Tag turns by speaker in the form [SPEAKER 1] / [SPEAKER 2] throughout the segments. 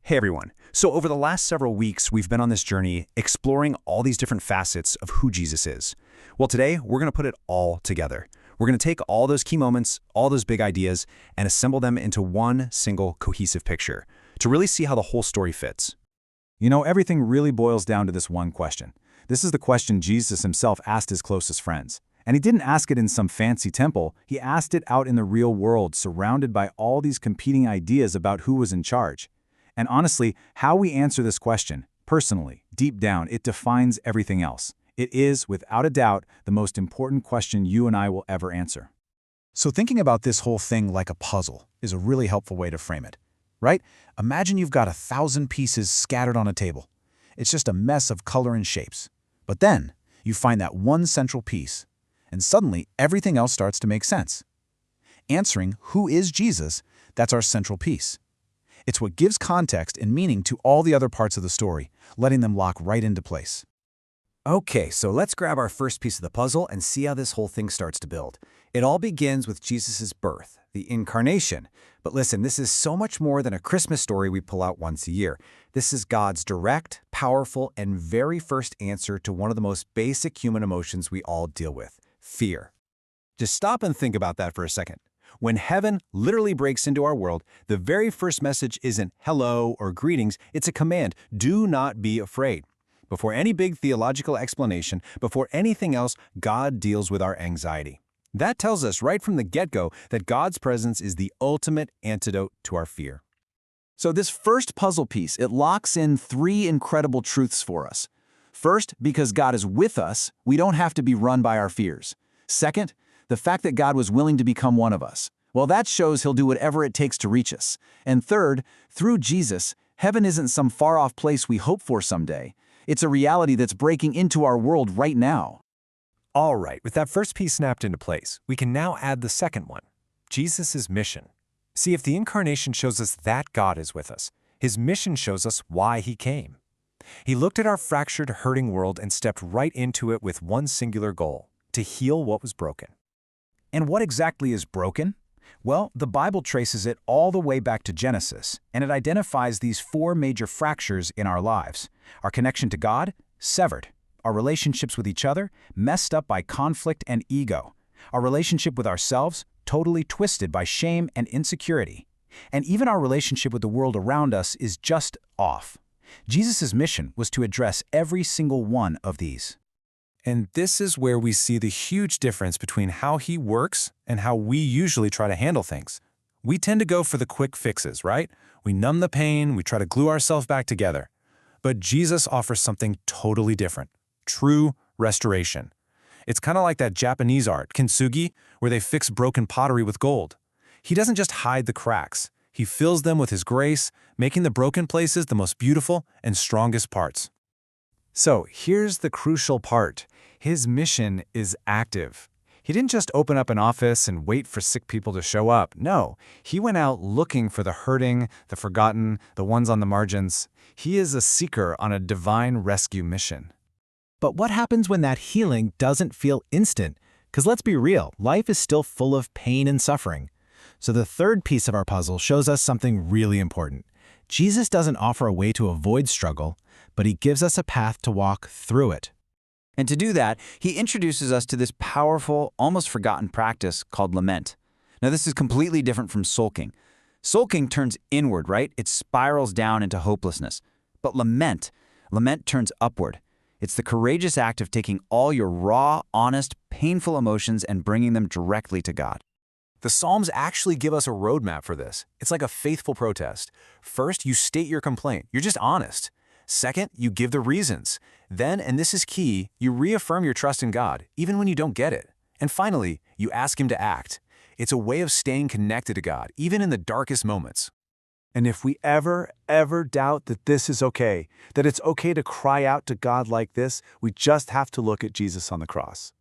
[SPEAKER 1] Hey everyone. So over the last several weeks, we've been on this journey exploring all these different facets of who Jesus is. Well, today we're going to put it all together. We're going to take all those key moments, all those big ideas, and assemble them into one single cohesive picture to really see how the whole story fits.
[SPEAKER 2] You know, everything really boils down to this one question. This is the question Jesus himself asked his closest friends. And he didn't ask it in some fancy temple. He asked it out in the real world, surrounded by all these competing ideas about who was in charge. And honestly, how we answer this question, personally, deep down, it defines everything else. It is, without a doubt, the most important question you and I will ever answer. So thinking about this whole thing like a puzzle is a really helpful way to frame it, right? Imagine you've got 1,000 pieces scattered on a table. It's just a mess of color and shapes. But then, you find that one central piece, and suddenly everything else starts to make sense. Answering who is Jesus, that's our central piece. It's what gives context and meaning to all the other parts of the story, letting them lock right into place.
[SPEAKER 1] Okay, so let's grab our first piece of the puzzle and see how this whole thing starts to build. It all begins with Jesus' birth, the Incarnation. But listen, this is so much more than a Christmas story we pull out once a year. This is God's direct, powerful, and very first answer to one of the most basic human emotions we all deal with, fear. Just stop and think about that for a second. When heaven literally breaks into our world, the very first message isn't hello or greetings, it's a command, do not be afraid. Before any big theological explanation, before anything else, God deals with our anxiety. That tells us right from the get-go that God's presence is the ultimate antidote to our fear.
[SPEAKER 2] So this first puzzle piece, it locks in 3 incredible truths for us. First, because God is with us, we don't have to be run by our fears. Second, the fact that God was willing to become one of us. Well, that shows he'll do whatever it takes to reach us. And third, through Jesus, heaven isn't some far-off place we hope for someday. It's a reality that's breaking into our world right now.
[SPEAKER 3] All right, with that first piece snapped into place, we can now add the second one, Jesus' mission. See, if the Incarnation shows us that God is with us, his mission shows us why he came. He looked at our fractured, hurting world and stepped right into it with one singular goal, to heal what was broken.
[SPEAKER 2] And what exactly is broken? Well, the Bible traces it all the way back to Genesis, and it identifies these 4 major fractures in our lives. Our connection to God, severed. Our relationships with each other, messed up by conflict and ego. Our relationship with ourselves, totally twisted by shame and insecurity. And even our relationship with the world around us is just off. Jesus' mission was to address every single one of these.
[SPEAKER 3] And this is where we see the huge difference between how he works and how we usually try to handle things. We tend to go for the quick fixes, right? We numb the pain, we try to glue ourselves back together. But Jesus offers something totally different, true restoration. It's kind of like that Japanese art, kintsugi, where they fix broken pottery with gold. He doesn't just hide the cracks. He fills them with his grace, making the broken places the most beautiful and strongest parts.
[SPEAKER 2] So here's the crucial part. His mission is active. He didn't just open up an office and wait for sick people to show up. No, he went out looking for the hurting, the forgotten, the ones on the margins. He is a seeker on a divine rescue mission. But what happens when that healing doesn't feel instant? Because let's be real, life is still full of pain and suffering. So the third piece of our puzzle shows us something really important. Jesus doesn't offer a way to avoid struggle, but he gives us a path to walk through it.
[SPEAKER 1] And to do that, he introduces us to this powerful, almost forgotten practice called lament. Now, this is completely different from sulking. Sulking turns inward, right? It spirals down into hopelessness. But lament turns upward. It's the courageous act of taking all your raw, honest, painful emotions and bringing them directly to God.
[SPEAKER 3] The Psalms actually give us a roadmap for this. It's like a faithful protest. First, you state your complaint. You're just honest. Second, you give the reasons. Then, and this is key, you reaffirm your trust in God, even when you don't get it. And finally, you ask him to act. It's a way of staying connected to God, even in the darkest moments.
[SPEAKER 4] And if we ever doubt that this is okay, that it's okay to cry out to God like this, we just have to look at Jesus on the cross.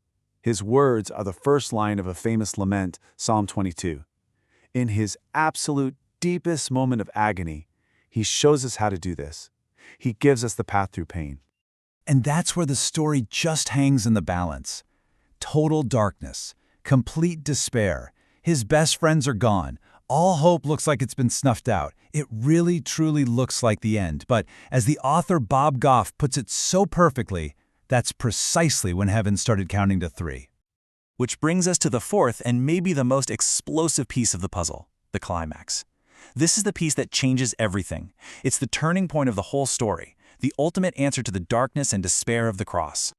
[SPEAKER 4] His words are the first line of a famous lament, Psalm 22. In his absolute deepest moment of agony, he shows us how to do this. He gives us the path through pain.
[SPEAKER 2] And that's where the story just hangs in the balance. Total darkness, complete despair. His best friends are gone. All hope looks like it's been snuffed out. It really, truly looks like the end. But as the author Bob Goff puts it so perfectly, that's precisely when heaven started counting to 3.
[SPEAKER 5] Which brings us to the fourth and maybe the most explosive piece of the puzzle, the climax. This is the piece that changes everything. It's the turning point of the whole story, the ultimate answer to the darkness and despair of the cross.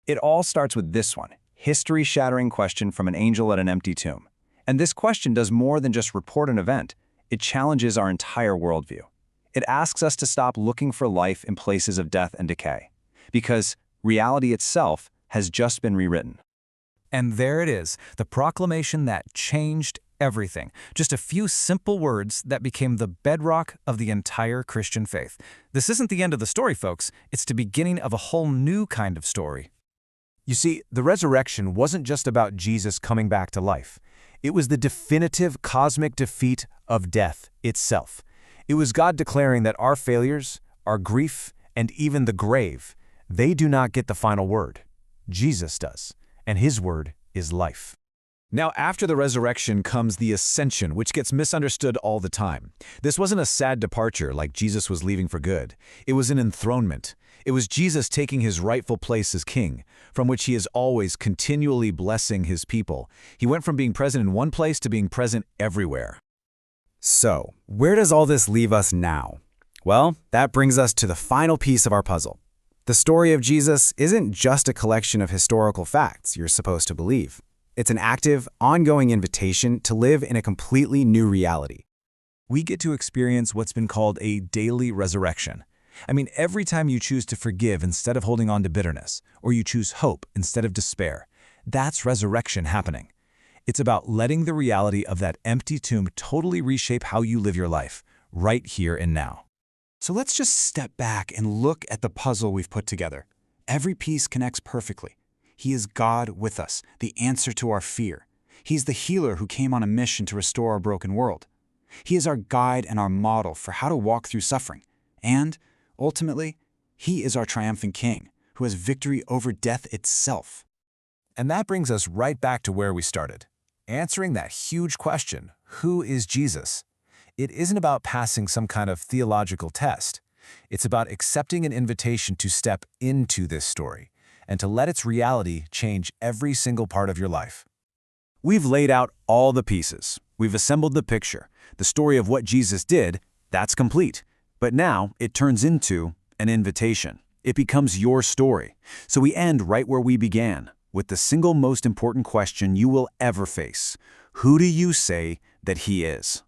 [SPEAKER 1] It all starts with this one, history-shattering question from an angel at an empty tomb. And this question does more than just report an event. It challenges our entire worldview. It asks us to stop looking for life in places of death and decay, because reality itself has just been rewritten.
[SPEAKER 3] And there it is, the proclamation that changed everything. Just a few simple words that became the bedrock of the entire Christian faith. This isn't the end of the story, folks. It's the beginning of a whole new kind of story.
[SPEAKER 4] You see, the resurrection wasn't just about Jesus coming back to life. It was the definitive cosmic defeat of death itself. It was God declaring that our failures, our grief, and even the grave, they do not get the final word. Jesus does, and his word is life.
[SPEAKER 2] Now, after the resurrection comes the Ascension, which gets misunderstood all the time. This wasn't a sad departure like Jesus was leaving for good. It was an enthronement. It was Jesus taking his rightful place as king, from which he is always continually blessing his people. He went from being present in one place to being present everywhere.
[SPEAKER 1] So, where does all this leave us now? Well, that brings us to the final piece of our puzzle. The story of Jesus isn't just a collection of historical facts you're supposed to believe. It's an active, ongoing invitation to live in a completely new reality.
[SPEAKER 2] We get to experience what's been called a daily resurrection. I mean, every time you choose to forgive instead of holding on to bitterness, or you choose hope instead of despair, that's resurrection happening. It's about letting the reality of that empty tomb totally reshape how you live your life, right here and now.
[SPEAKER 1] So let's just step back and look at the puzzle we've put together. Every piece connects perfectly. He is God with us, the answer to our fear. He's the healer who came on a mission to restore our broken world. He is our guide and our model for how to walk through suffering. And, ultimately, he is our triumphant king, who has victory over death itself.
[SPEAKER 3] And that brings us right back to where we started, answering that huge question, who is Jesus? It isn't about passing some kind of theological test. It's about accepting an invitation to step into this story and to let its reality change every single part of your life.
[SPEAKER 1] We've laid out all the pieces. We've assembled the picture. The story of what Jesus did, that's complete. But now it turns into an invitation. It becomes your story. So we end right where we began, with the single most important question you will ever face. Who do you say that he is?